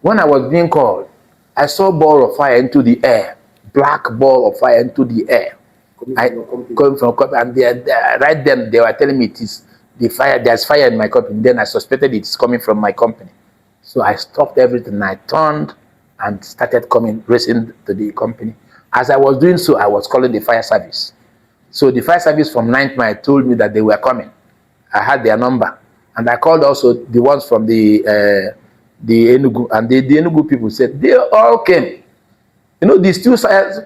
When I was being called, I saw a ball of fire into the air, black ball of fire into the air. Coming from company, and right then they were telling me it is the fire. There's fire in my company. Then I suspected it's coming from my company, so I stopped everything. I turned and started racing to the company. As I was doing so, I was calling the fire service. So the fire service from 9th Mile told me that they were coming. I had their number, and I called also the ones from the Enugu, and the Enugu people said they all came. You know, these two fire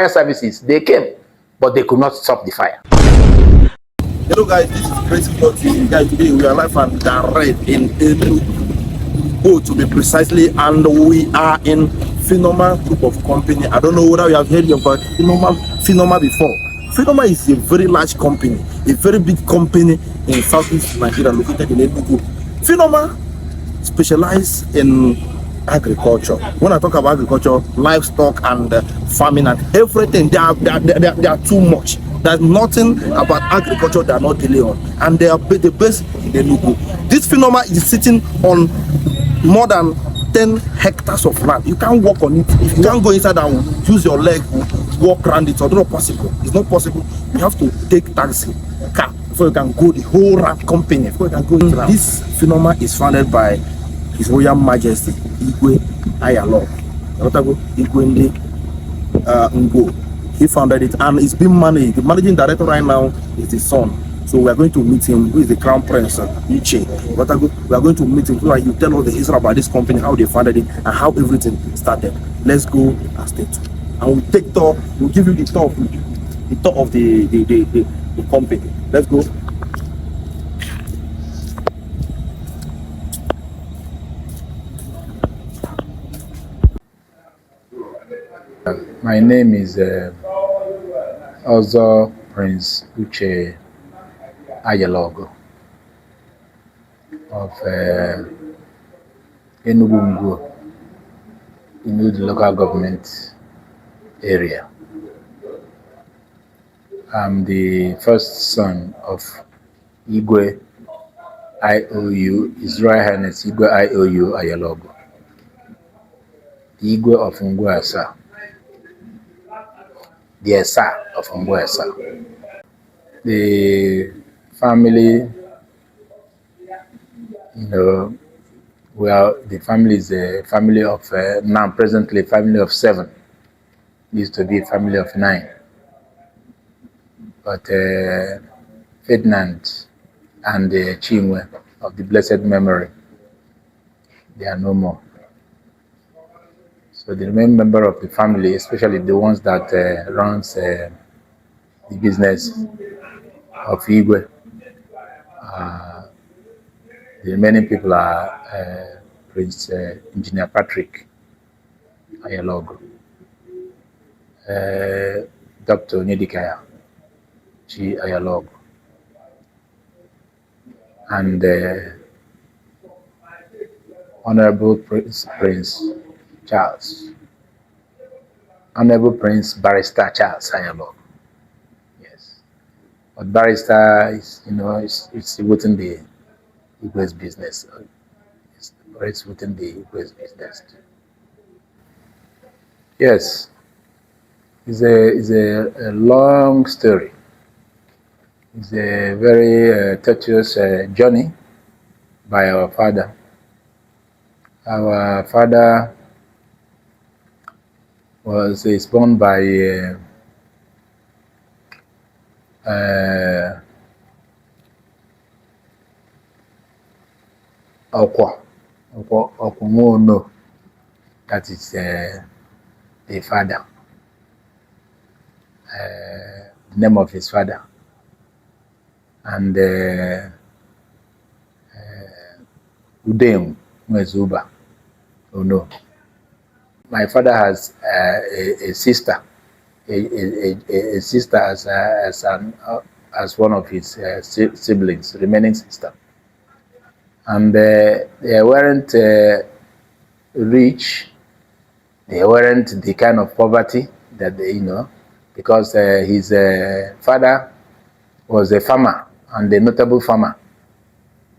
services, they came, but they could not stop the fire. Hello guys, this is Crazy TV. Guys, today we are live and direct in NGWO to be precisely, and we are in PHINOMAR Group of company. I don't know whether you have heard about PHINOMAR before. PHINOMAR is a very large company, a very big company in Southeast Nigeria, located in NGWO. PHINOMAR specializes in agriculture. When I talk about agriculture, livestock and farming and everything, they are too much. There's nothing about agriculture they are not dealing on, and they are the best in the NGWO. This PHINOMAR is sitting on more than 10 hectares of land. You can't walk on it. If you can't go inside and use your leg, walk around it, it's not possible. It's not possible. You have to take taxi, car, before you can go the whole ramp company. Before you can go. This PHINOMAR is founded by His Royal Majesty Igwe Ayalogu, Igwe NGWO. He founded it, and it's been managed. The managing director right now is his son. So we are going to meet him, who is the Crown Prince, Uche. We are going to meet him so that he will tell us the history about this company, how they founded it, and how everything started. Let's go and stay tuned. And we'll take tour. We'll give you the tour of the company. Let's go. My name is Ozor Prince Uche Ayalogu of NGWO, in the local government area. I'm the first son of Igwe I.O.U, His Royal Highness Igwe I.O.U Ayalogu, the Igwe of ASAA, the ASAA of ASAA. The family, the family is a family of, now presently, family of 7. Used to be a family of 9. But Ferdinand and Chinwe of the blessed memory, they are no more. So the main member of the family, especially the ones that runs the business of Igwe, the remaining people are Prince Engineer Patrick Ayalogu, Dr. HRH Ayalogu, and Honorable Prince Charles, Honorable Prince Barrister Charles Ayalogu. Yes, but Barrister is, it's within the Igwe's business. It's within the Igwe's business. Yes, it's a long story. It's a very tortuous journey by our father. Our father is born by Okwamono. That is the father, the name of his father. And Udem Mwezuba. Oh no. My father has a sister, a sister as one of his siblings, remaining sister, and they weren't rich. They weren't the kind of poverty that they, because his father was a farmer, and a notable farmer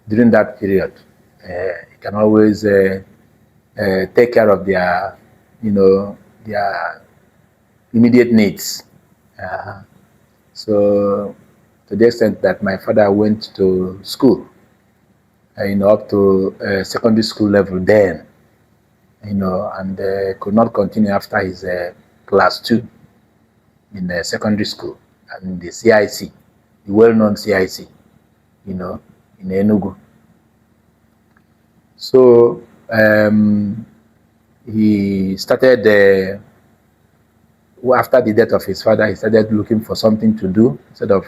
during that period. He can always take care of their, their immediate needs. So to the extent that my father went to school, up to secondary school level then, and could not continue after his class 2 in secondary school and the CIC, the well-known CIC, in Enugu. So he started, after the death of his father, he started looking for something to do instead of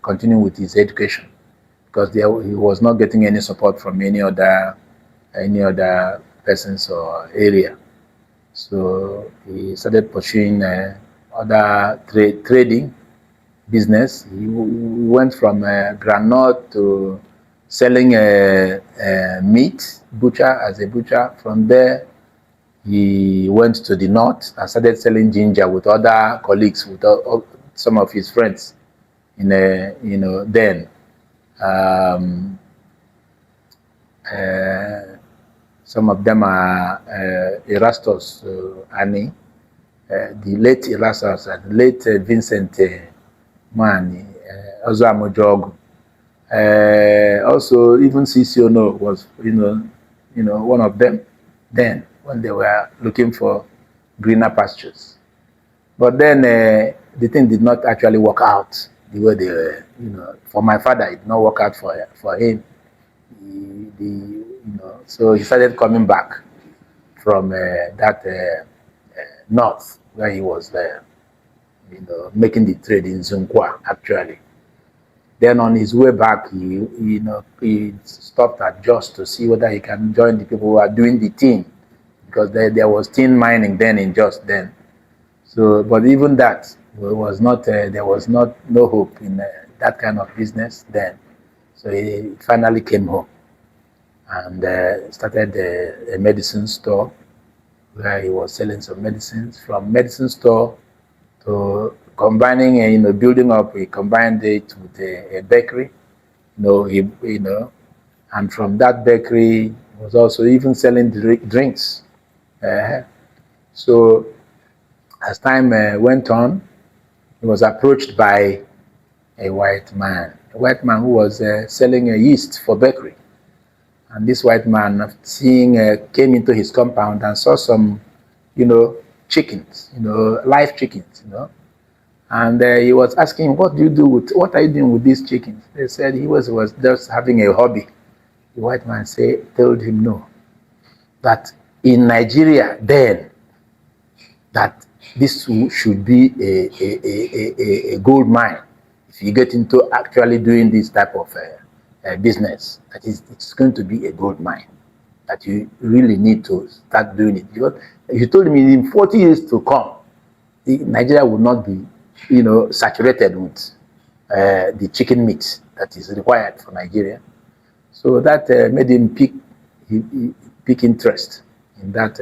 continuing with his education, because he was not getting any support from any other persons or area. So he started pursuing other trading business. He went from groundnut to selling meat, as a butcher. From there, he went to the north and started selling ginger with other colleagues, with some of his friends. Then some of them are Erastus Ani, the late Erastus, and the late Vincent Mani, Ozor. Also, even CCONO was, one of them then, when they were looking for greener pastures. But then the thing did not actually work out the way they were, for my father, it did not work out for him. So he started coming back from that north, where he was making the trade in Zunkwa, actually. Then on his way back, he stopped at Jos to see whether he can join the people who are doing the tin, because there was tin mining then in Jos then. So, but even that was not, there was no hope in that kind of business then. So he finally came home and started a medicine store, where he was selling some medicines. From medicine store to combining, building up, he combined it with a bakery, and from that bakery, he was also even selling drinks. So as time went on, he was approached by a white man who was selling yeast for bakery. And this white man, came into his compound and saw some, chickens, live chickens, And he was asking, what are you doing with these chickens? They said he was just having a hobby. The white man told him no, that in Nigeria then, that this should be a gold mine. If you get into actually doing this type of business, that is, it's going to be a gold mine, that you really need to start doing it. Because you told me in 40 years to come, Nigeria will not be, saturated with the chicken meat that is required for Nigeria. So that made him pick interest in that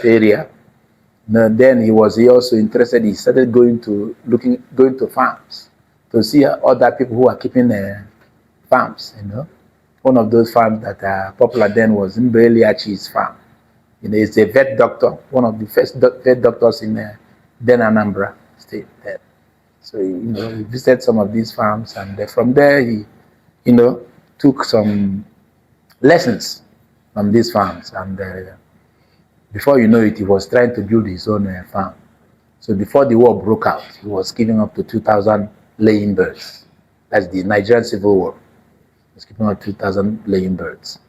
area. Then he also interested. He started going to farms to see other people who are keeping farms. One of those farms that are popular then was Mbeliachi's farm. He's a vet doctor, one of the first vet doctors in then Anambra State. So he visited some of these farms, and from there he, took some lessons from these farms, and before you know it, he was trying to build his own farm. So before the war broke out, he was giving up to 2,000 laying birds. That's the Nigerian Civil War. He was giving up 2,000 laying birds.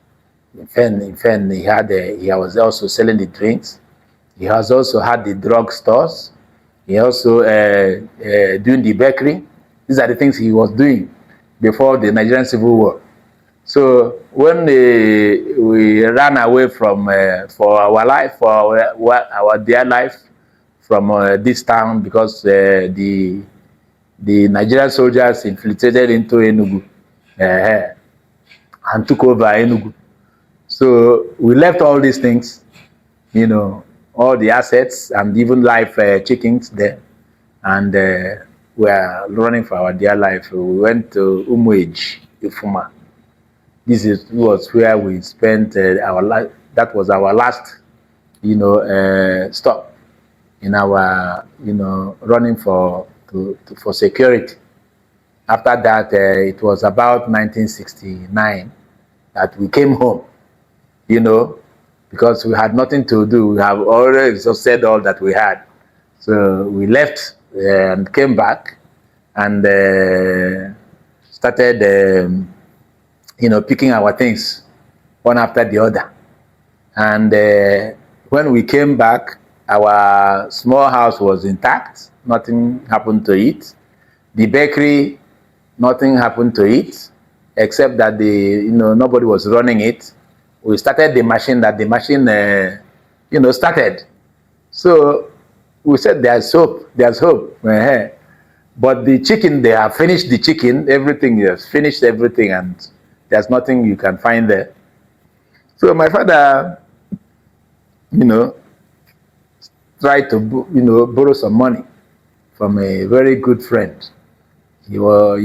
In fact, he was also selling the drinks. He has also had the drug stores. He also doing the bakery. These are the things he was doing before the Nigerian Civil War. So when we ran away from for our life, for our dear life, from this town, because the Nigerian soldiers infiltrated into Enugu and took over Enugu. So we left all these things, all the assets and even live chickens there, and we are running for our dear life. We went to HRH Ifuma. This was where we spent our life. that was our last, stop in our, running for security. After that, it was about 1969 that we came home, because we had nothing to do. We have already exhausted all that we had. So we left and came back and started, picking our things one after the other. And when we came back, our small house was intact. Nothing happened to it. The bakery, nothing happened to it, except that nobody was running it. We started the machine that the machine, started. So we said there's hope, But the chicken, they have finished the chicken, everything, has finished everything, and there's nothing you can find there. So my father, tried to, borrow some money from a very good friend. He was,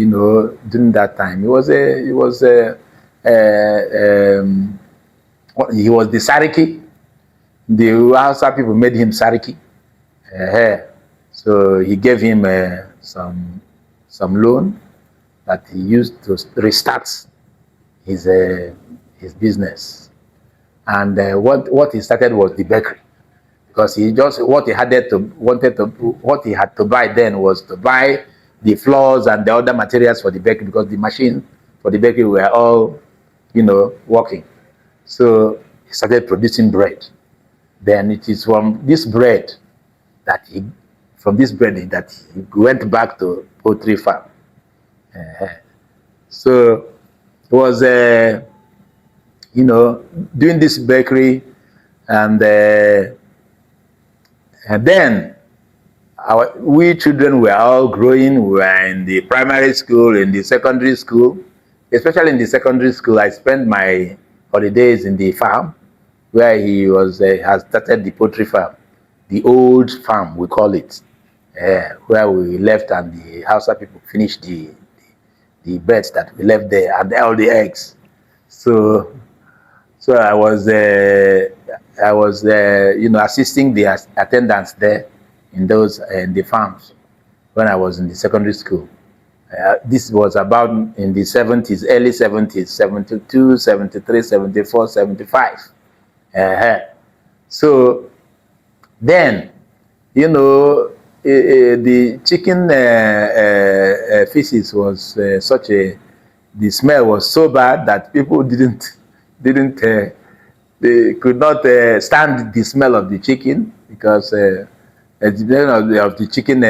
during that time, he was the Sariki. The ASAA people made him Sariki. So he gave him some loan that he used to restart his business. And what he started was the bakery, because what he had to buy then was to buy the flours and the other materials for the bakery, because the machine for the bakery were all, working. So he started producing bread. Then it is from this bread that he went back to poultry farm. So it was, doing this bakery, and then we children were all growing. We were in the primary school, in the secondary school. Especially in the secondary school, I spent my holidays in the farm, where he has started the poultry farm, the old farm, we call it, where we left, and the Hausa people finished the birds that we left there, and all the eggs. So I was assisting the attendants there in the farms when I was in the secondary school. This was about in the 70s, early 70s, 72, 73, 74, 75. So then, the chicken feces was the smell was so bad that people they could not stand the smell of the chicken, because of the chicken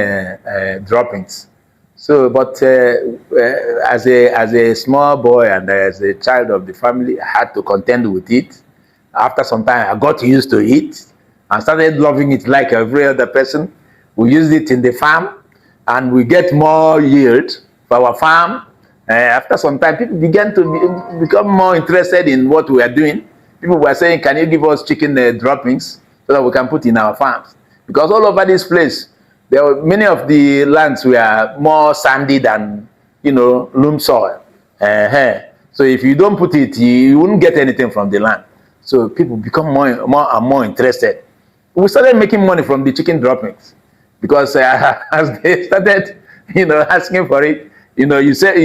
droppings. So, but as a small boy and as a child of the family, I had to contend with it. After some time, I got used to it and started loving it like every other person. We used it in the farm, and we get more yield for our farm. After some time, people began to become more interested in what we are doing. People were saying, "Can you give us chicken droppings so that we can put in our farms?" Because all over this place, many of the lands were more sandy than, loam soil. So if you don't put it, you wouldn't get anything from the land. So people become more and more interested. We started making money from the chicken droppings, because as they started, asking for it, you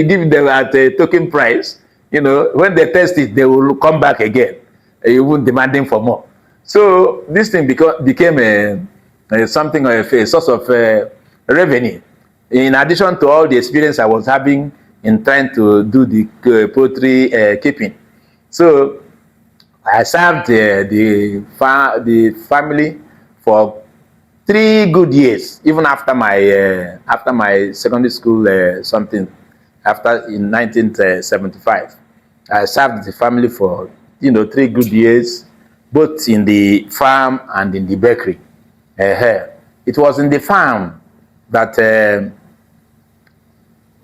give them at a token price. When they test it, they will come back again. You won't demanding for more. So this thing became something of a source of revenue, in addition to all the experience I was having in trying to do the poultry keeping. So I served the family for 3 good years, even after my secondary school in 1975. I served the family for 3 good years, both in the farm and in the bakery. It was in the farm that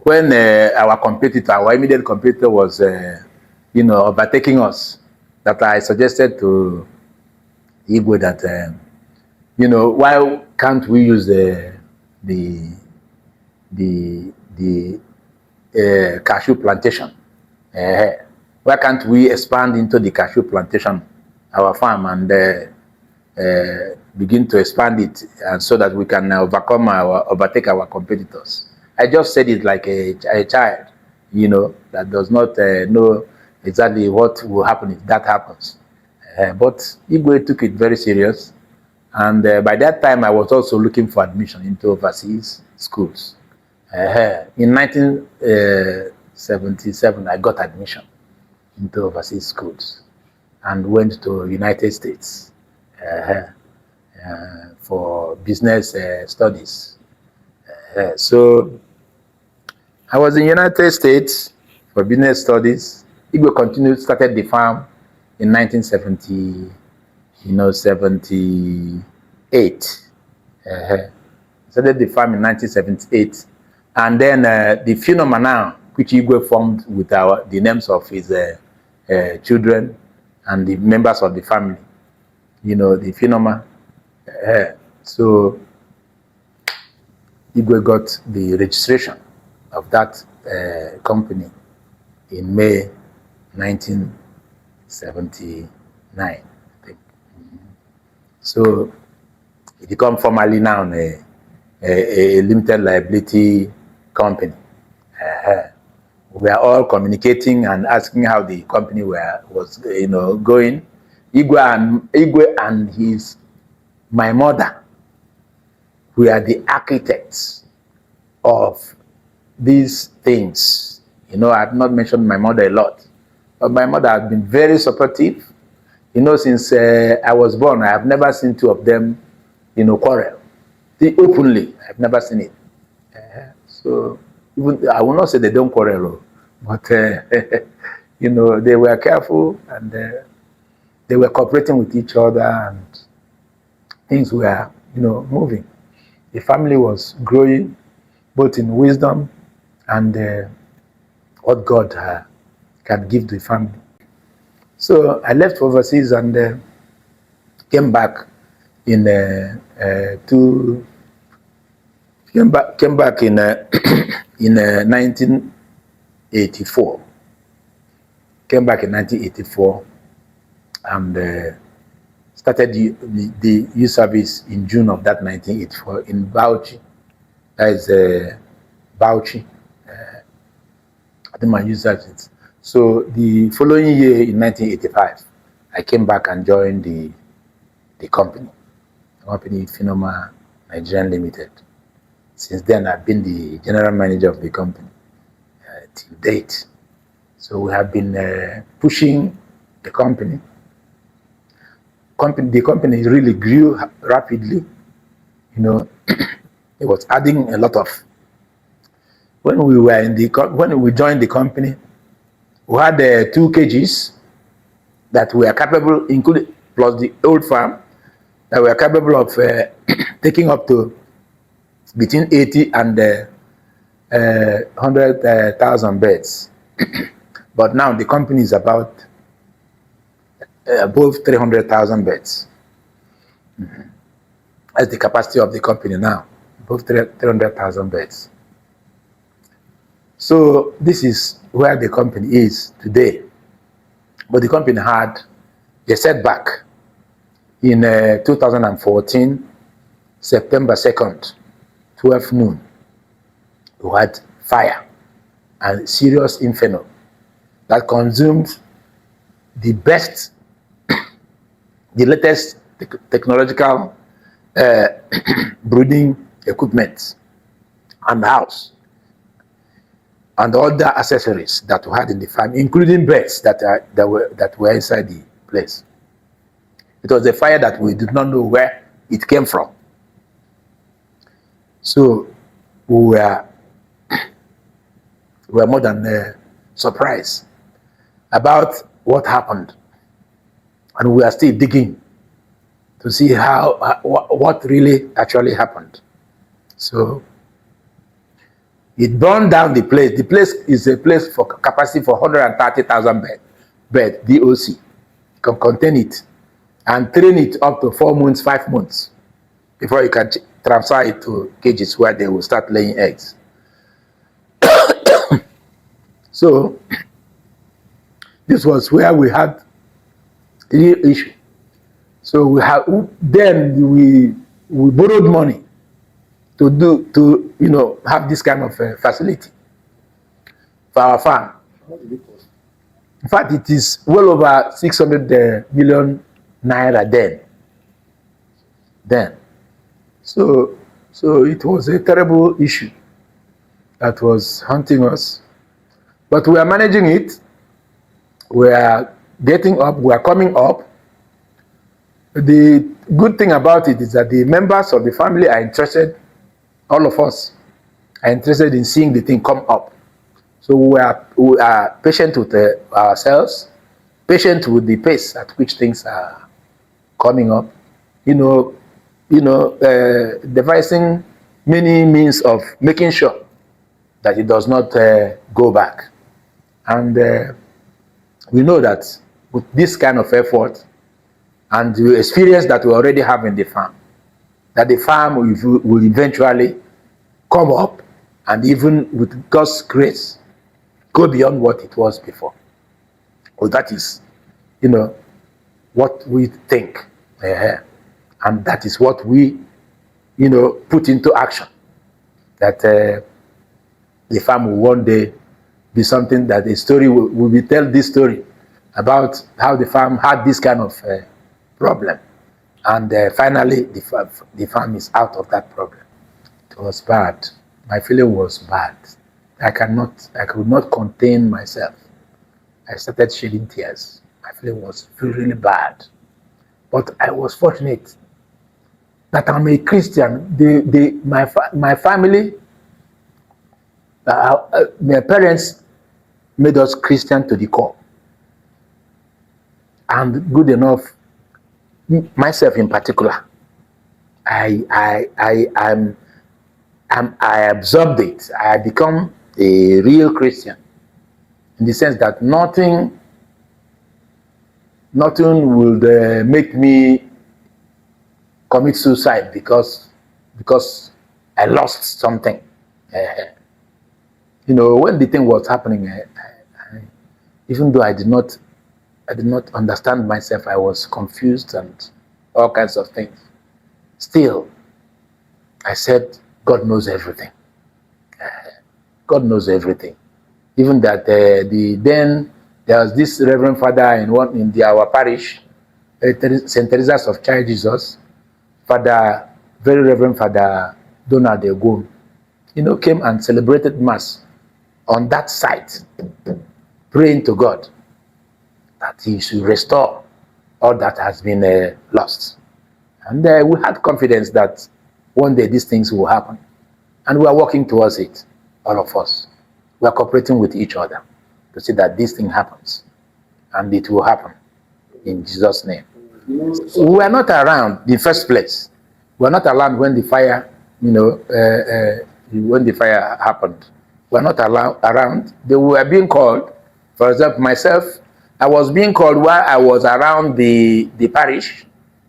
when our immediate competitor was overtaking us, that I suggested to Igwe that why can't we use the cashew plantation? Why can't we expand into the cashew plantation our farm and begin to expand it, and so that we can overtake our competitors. I just said it like a child, you know, that does not know exactly what will happen if that happens. But Igwe took it very serious, and by that time I was also looking for admission into overseas schools. In 1977, I got admission into overseas schools and went to United States for business studies. So I was in United States for business studies. Igwe started the farm in 1978. Started the farm in 1978, and then the PHINOMAR now, which Igwe formed with the names of his children and the members of the family. You know, the PHINOMAR. So Igwe got the registration of that company in May 1979, I think. So it became formally now a limited liability company. We are all communicating and asking how the company was going. Igwe and my mother, we are the architects of these things. You know, I have not mentioned my mother a lot, but my mother has been very supportive. You know, since I was born, I have never seen two of them, quarrel. Openly, I've never seen it. So even, I will not say they don't quarrel, but they were careful, and they were cooperating with each other, and things were, moving. The family was growing, both in wisdom and what God can give to the family. So I left overseas and came back in in 1984. Came back in 1984 and started the youth service in June of that 1984 in Bauchi. That is Bauchi. I think my youth service. So the following year in 1985, I came back and joined the company. The company PHINOMAR Nigeria Limited. Since then, I've been the general manager of the company till date. So we have been pushing the company. The company really grew rapidly. It was adding a lot of. When we joined the company, we had 2 cages that were capable, including plus the old farm, that were capable of taking up to between 80 and 100,000 beds. But now the company is about above 300,000 beds. That's the capacity of the company now, above 300,000 beds. So this is where the company is today. But the company had a setback in 2014, September 2nd, 12 noon. We had fire and serious inferno that consumed the best, the latest technological brooding equipment and house and all the accessories that we had in the farm, including beds that were inside the place. It was a fire that we did not know where it came from. So we were more than surprised about what happened, and we are still digging to see what really actually happened. So it burned down the place. The place is a place for capacity for 130,000 bed DOC. You can contain it and train it up to 4 months, 5 months before you can transfer it to cages where they will start laying eggs. So this was where we had real issue So we borrowed money to have this kind of facility for our farm. In fact, it is well over 600 million naira then. So it was a terrible issue that was haunting us. But we are managing it. We are getting up. We are coming up. The good thing about it is that the members of the family are interested. All of us are interested in seeing the thing come up. So we are patient with ourselves, patient with the pace at which things are coming up. Devising many means of making sure that it does not go back. And we know that with this kind of effort and the experience that we already have in the farm, that the farm will eventually come up and even with God's grace, go beyond what it was before. Well, that is, what we think. And that is what we, put into action. That the farm will one day be something that a story will be tell this story about how the farm had this kind of problem. And finally, the farm is out of that problem. It was bad. My feeling was bad. I could not contain myself. I started shedding tears. My feeling was really bad. But I was fortunate that I'm a Christian. My family, my parents made us Christian to the core. And good enough, myself in particular, I absorbed it. I become a real Christian in the sense that nothing would make me commit suicide because I lost something. When the thing was happening, even though I did not understand myself, I was confused and all kinds of things. Still, I said, God knows everything. God knows everything. Even that then there was this Reverend Father in our parish, St. Teresa's of Child Jesus, very Reverend Father Donald Egwon, came and celebrated Mass on that site, praying to God that He should restore all that has been lost. And we had confidence that one day these things will happen. And we are working towards it, all of us. We are cooperating with each other to see that this thing happens. And it will happen in Jesus' name. We were not around in the first place. We were not around when the fire, when the fire happened. We were not around. They were being called. For example, myself, I was being called while I was around the parish,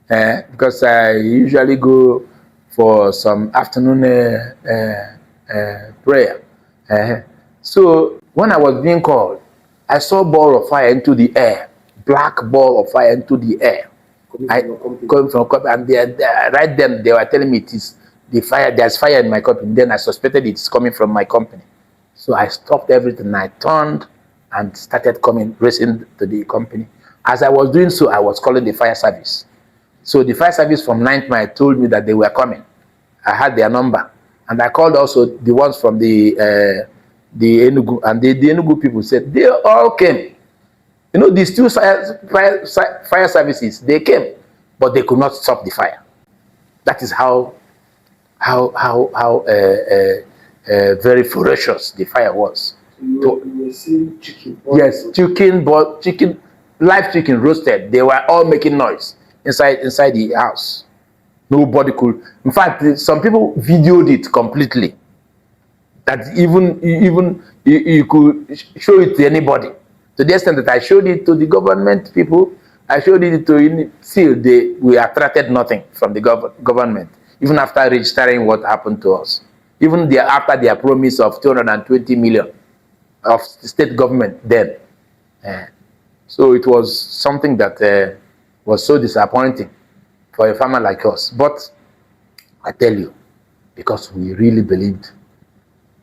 because I usually go for some afternoon prayer. So when I was being called, I saw a ball of fire into the air, black ball of fire into the air. Coming from company, and right then they were telling me it is the fire. There's fire in my company. Then I suspected it's coming from my company. So I stopped everything. I turned and started racing to the company. As I was doing so, I was calling the fire service. So the fire service from 9th Mile told me that they were coming. I had their number, and I called also the ones from the Enugu, and the Enugu people said they all came. These two fire services, they came, but they could not stop the fire. That is how very ferocious the fire was. You were seeing chicken. Yes, live chicken roasted. They were all making noise inside the house. Nobody could. In fact, some people videoed it completely. That even you could show it to anybody. To the extent that I showed it to the government people, I showed it to still we attracted nothing from the government. Even after registering what happened to us, even after their promise of 220 million of the state government then. So it was something that was so disappointing. for a farmer like us. But I tell you, because we really believed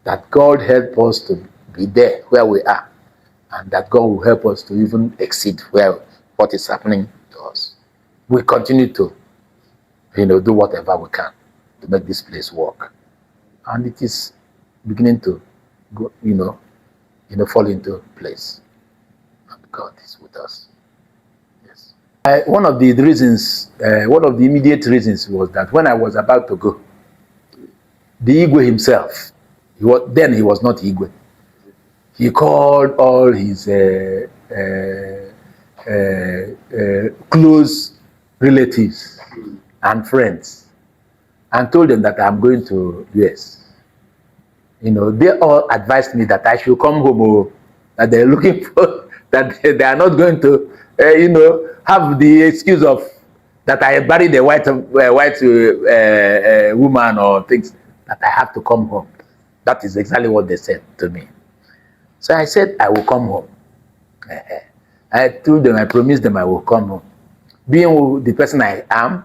that God helped us to be there where we are, and that God will help us to even exceed what is happening to us. We continue to, do whatever we can to make this place work, and it is beginning to go, fall into place. And God is with us. Yes. One of the immediate reasons was that when I was about to go, the Igwe himself, he was not Igwe. He called all his close relatives and friends and told them that I'm going to US. They all advised me that I should come home, that they're looking for, that they are not going to, have the excuse of that I buried a white woman or things, that I have to come home. That is exactly what they said to me. So I said, I will come home. I told them, I promised them I will come home. Being the person I am,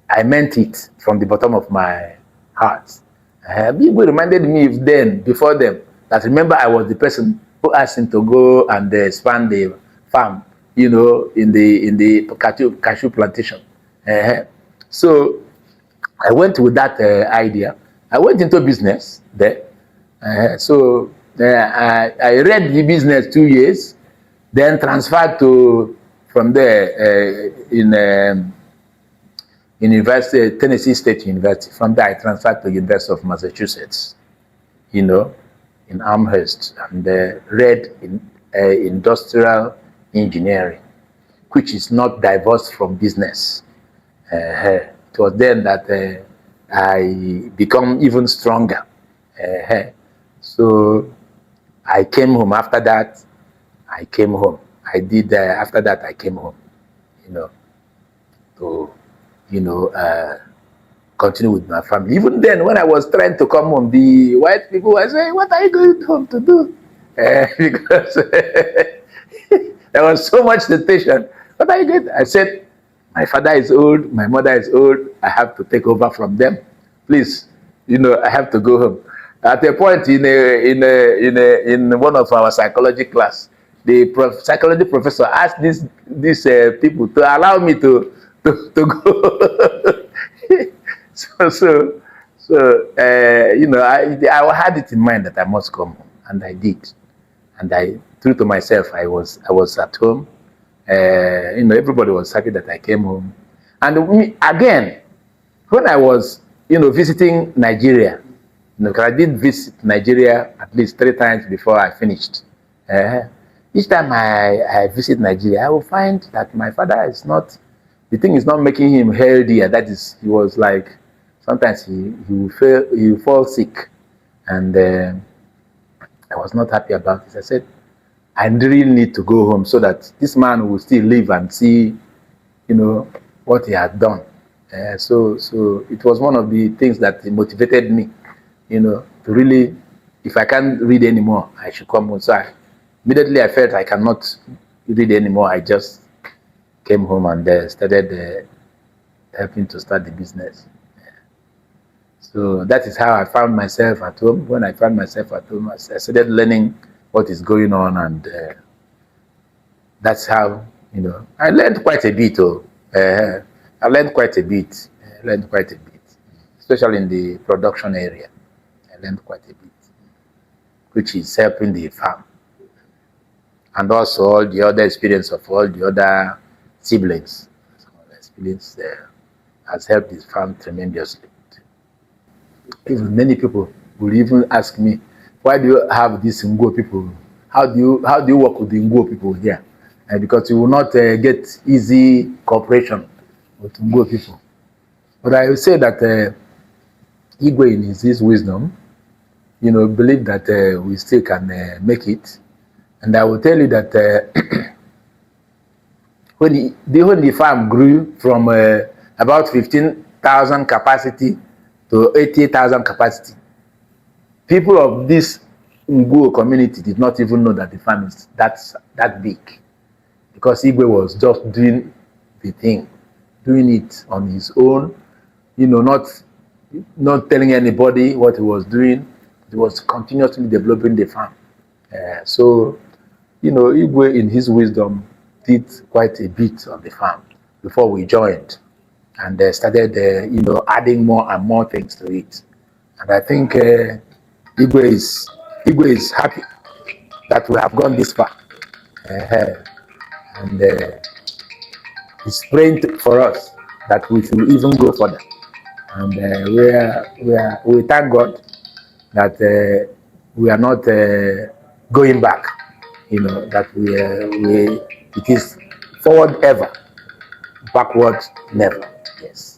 I meant it from the bottom of my heart. People reminded me before them, that remember I was the person who asked him to go and expand the farm, in the cashew plantation. So I went with that idea. I went into business there. So I read the business 2 years, then transferred from there in University, Tennessee State University. From there, I transferred to University of Massachusetts, in Amherst, and read in industrial engineering, which is not diverse from business. It was then that I become even stronger. So I came home. After that, I came home. After that, I came home, to, continue with my family. Even then, when I was trying to come home, the white people were saying, "What are you going home to do?" Because there was so much temptation. What are you going to? I said, my father is old, my mother is old, I have to take over from them. Please, I have to go home. At a point in one of our psychology class, the psychology professor asked these people to allow me to go. I had it in mind that I must come home, and I did. And true to myself, I was at home. Everybody was happy that I came home. And again, when I was, visiting Nigeria, because I did visit Nigeria at least 3 times before I finished. Each time I visit Nigeria, I will find that my father the thing is not making him healthier. That is, he was like, sometimes he will fall sick. And I was not happy about this. I said, I really need to go home so that this man will still live and see, what he had done. So it was one of the things that motivated me, to really, if I can't read anymore, I should come home. So immediately I felt I cannot read anymore. I just came home and started helping to start the business. So that is how I found myself at home. When I found myself at home, I started learning what is going on, and that's how, I learned quite a bit. I learned quite a bit. Especially in the production area. I learned quite a bit, which is helping the farm. And also all the other experience of all the other siblings. Some of the experience has helped the farm tremendously. Even many people will even ask me, why do you have these NGWO people? How do you work with the NGWO people here? Because you will not get easy cooperation with NGWO people. But I will say that Igwe, in his wisdom, believe that we still can make it. And I will tell you that when the farm grew from about 15,000 capacity to 80,000 capacity, people of this NGWO community did not even know that the farm is that big, because Igwe was just doing the thing doing it on his own, not telling anybody what he was doing. He was continuously developing the farm. So, Igwe, in his wisdom, did quite a bit on the farm before we joined, and started, adding more and more things to it. And I think Igwe is happy that we have gone this far, and he's praying for us that we should even go further. And we thank God that we are not going back. That it is forward ever, backward never. Yes.